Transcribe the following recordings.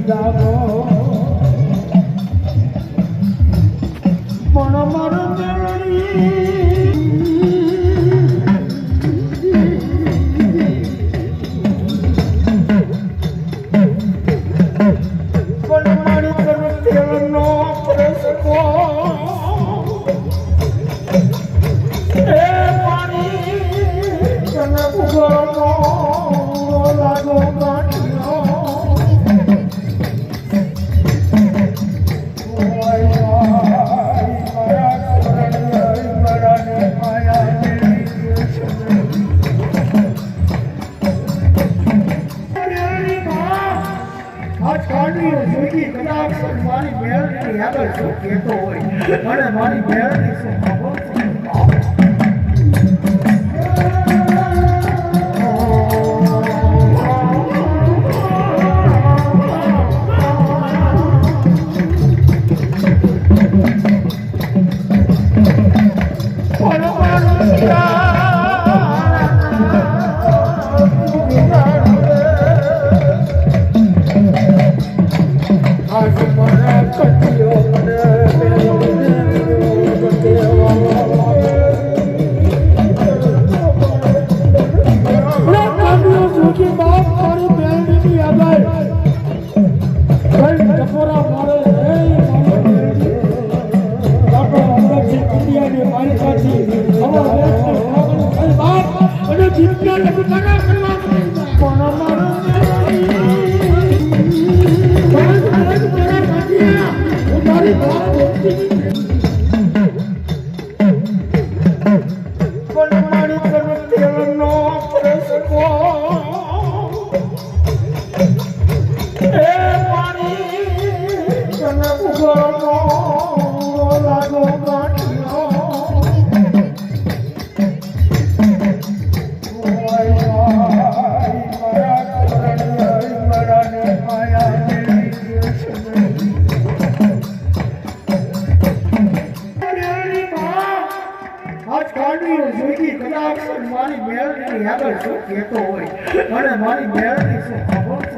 જાગો પણ મારો મેળવી પણ મારી તેલનો પ્રસકો એ પાણી તને ઉગળનો લાગો કાઢ્યો મારી મેળની આગળ શું કહેતો હોય મને મારી મેળની શું ખબર મારી મેળની આગળ શું કહેતો હોય મને મારી મેળની શું ખબર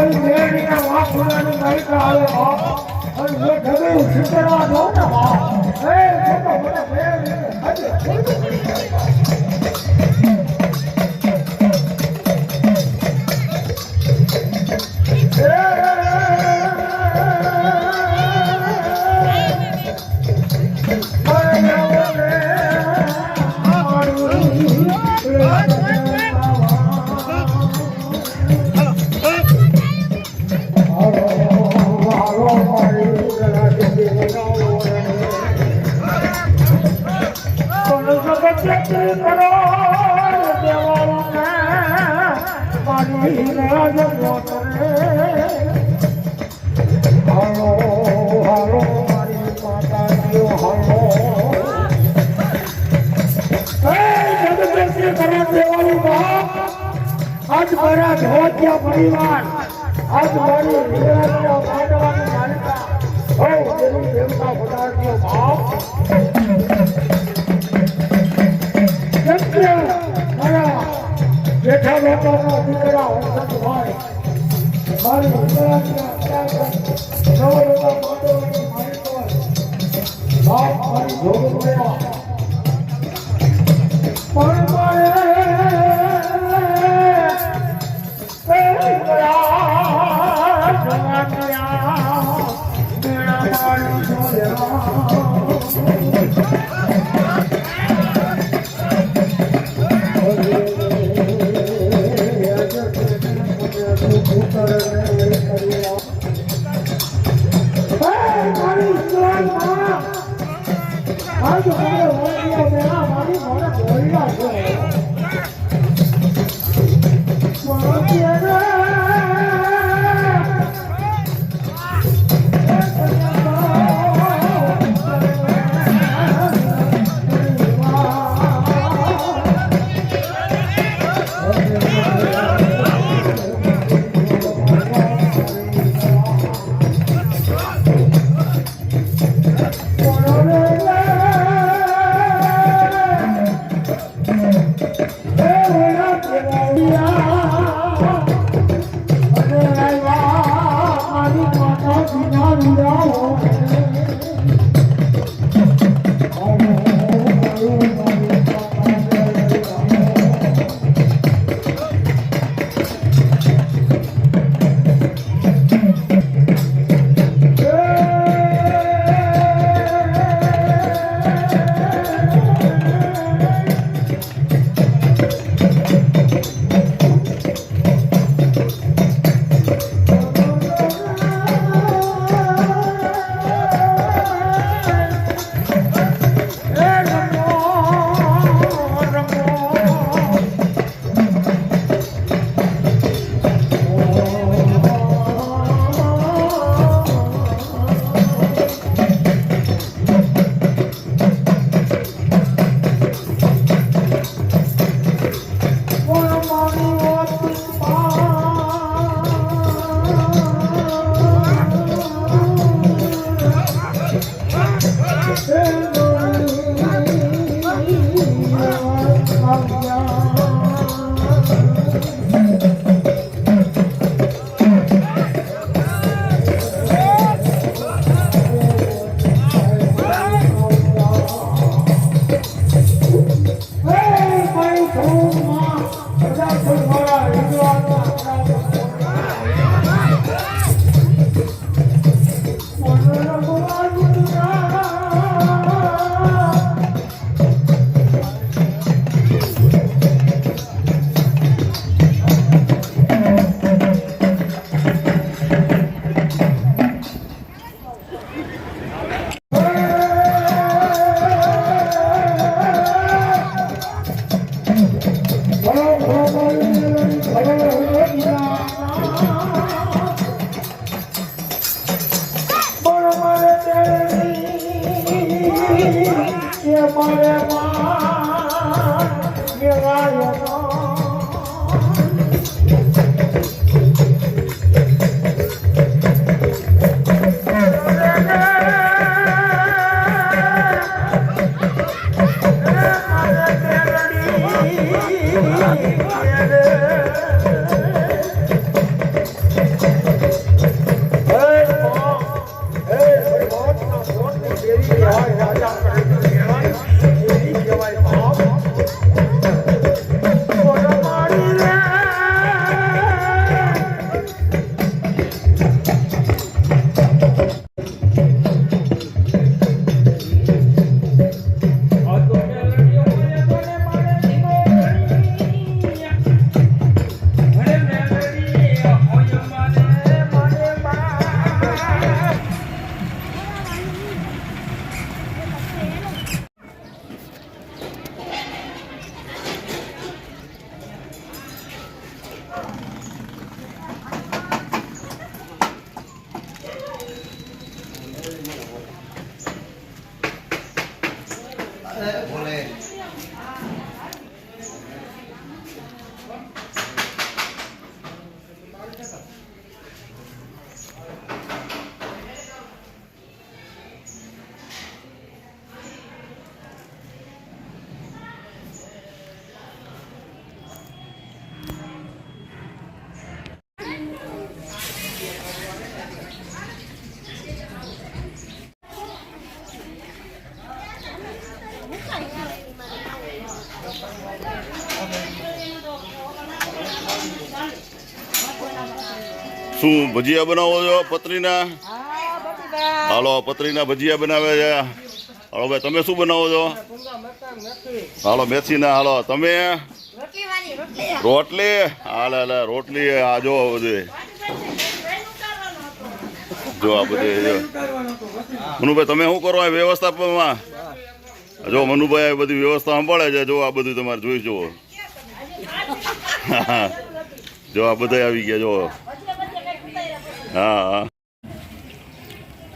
મારી મેળીના વાસુડાની મારી આવે બાપ અને હું ઢગલું શીખવા દઉં ને બાપ એ મોટો મોટો મેળી આજે આજ મારા ધોતિયા પરિવાર આજ મારી વિરાટના માંડવાની માલિકા હો દેવી દેવતા પધાર્યો બાપ સત્ય મારા જેઠા લોકોનો દીકરા વંશજ હોય મારી વિરાટના સૌ લોકો માંડવાની માલિકો બાપ મારી જોગ મળ્યા પણ શું ભજીયા બનાવો છો પતરીના? હા બટીકા હાલો પતરીના ભજીયા બનાવે છે. હાલો ભાઈ તમે શું બનાવો છો? હાલો મેથીના. હાલો તમે? રોટલી. હાલે હાલે રોટલી. આ જો બધું જો આ બધું જો મનુભાઈ તમે શું કરો આ વ્યવસ્થાપનમાં? જો મનુભાઈ બધી વ્યવસ્થા સંભાળે છે. જો આ બધું તમારે જોઈ જુઓ. જો આ બધા આવી ગયા જો. હા હા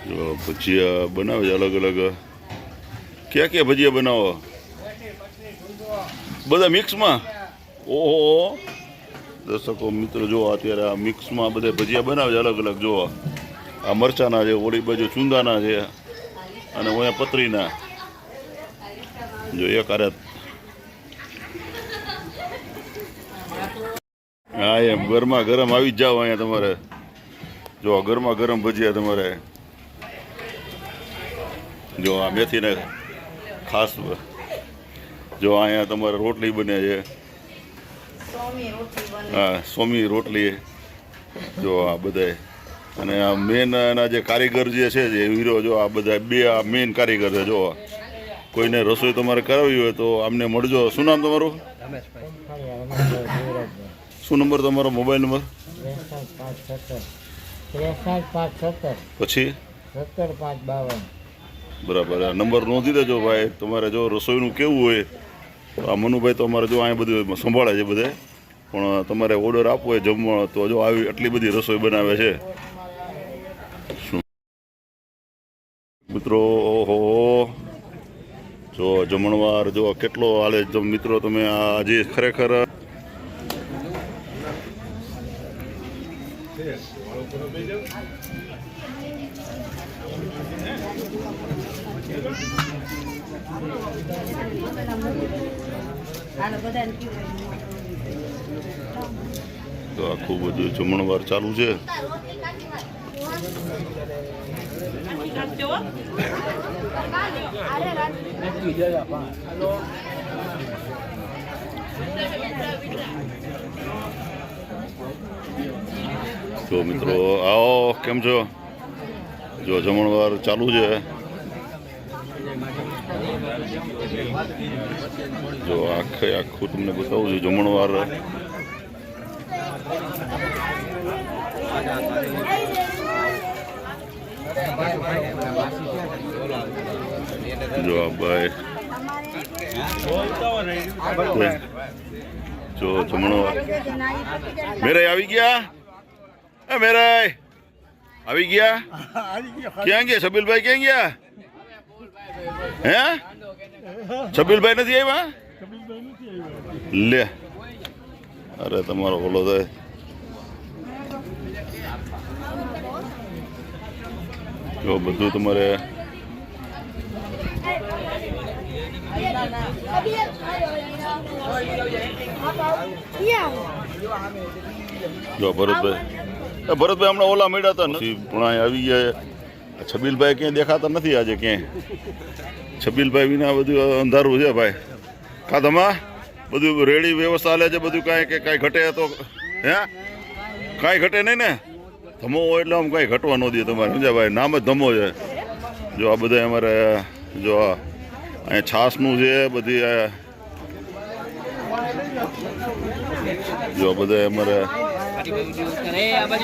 જો ભજીયા બનાવે છે અલગ અલગ. ક્યાં ભજીયા બનાવો? બધા મિક્સમાં? ઓહો દર્શકો મિત્રો જો અત્યારે આ મિક્સમાં બધા ભજીયા બનાવે છે અલગ અલગ. જો આ મરચાના છે, ઓલી બાજુ ચુંદાના છે અને અહીંયા પતરીના. જો એક આરે હા એમ ગરમા ગરમ આવી જ જાવ અહીંયા તમારે. જો ગરમા ગરમ ભજીયા તમારે. જો આ મેથીને ખાસ. જો અહીંયા તમારે રોટલી બને છે. હા સોમી રોટલી. જો આ બધા અને આ મેન એના જે કારીગર જે છે જે હીરો જો આ બધા બે આ મેન કારીગર છે. જો કોઈને રસોઈ તમારે કરાવવી હોય તો આમને મળજો. શું નામ તમારું? શું નંબર તમારો મોબાઈલ નંબર? 63 પછી 17 બરાબર આ નંબર નોંધી દેજો ભાઈ. તમારે જો રસોઈનું કેવું હોય તો આ મનુભાઈ તો અમારે જો અહીંયા બધું સંભાળે છે બધે. પણ તમારે ઓર્ડર આપવો હોય જમવા તો જો આવી આટલી બધી રસોઈ બનાવે છે. શું મિત્રો ઓહો જો જમણવાર જો કેટલો હાલે મિત્રો. તમે આજે ખરેખર તો આખું બધું જમણવાર ચાલુ છે. જો મિત્રો આવો કેમ છો? જો જમણવાર ચાલુ છે. જો આખું તમને બતાવું છું જમણવાર. જો ભાઈ જો જમણવાર મેરે આવી ગયા. મેરે આવી ગયા. ક્યાં ગયા છબીલભાઈ? ક્યાં ગયા? હે છબીલભાઈ નથી આવ્યા? લે અરે તમારો બોલો થાય. જો બધું તમારે જો ભરતભાઈ હમણાં ઓલા મળ્યા હતા નથી પણ આવી ગયા. છબીલભાઈ ક્યાંય દેખાતા નથી આજે ક્યાંય. છબીલભાઈ વિના બધું અંધારું છે ભાઈ. કા તમા બધું રેડી વ્યવસ્થા હાલે છે બધું? કાંઈ કે કાંઈ ઘટે તો હે કાંઈ ઘટે નહીં ને? ધમો હોય એટલે આમ કાંઈ ઘટવા ન દે તમારે સમજ્યા ભાઈ. નામ જ ધમો છે. જો આ બધા અમારે જો અહીંયા છાસનું છે બધી. જો બધા અમારે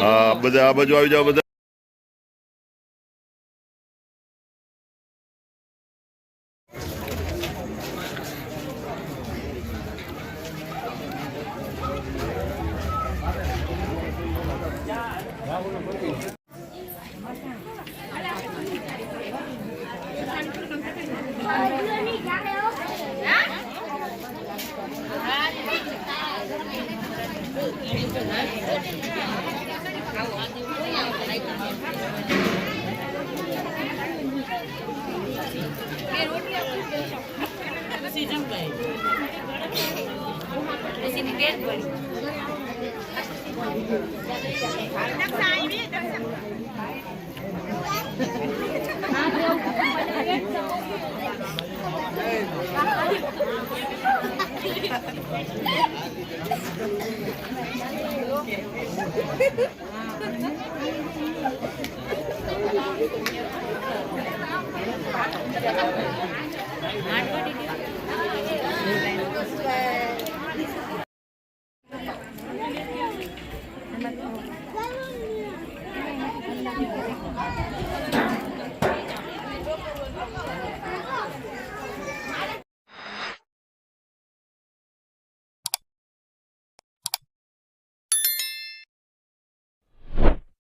હા બધા આ બાજુ આવી જાઓ બધા.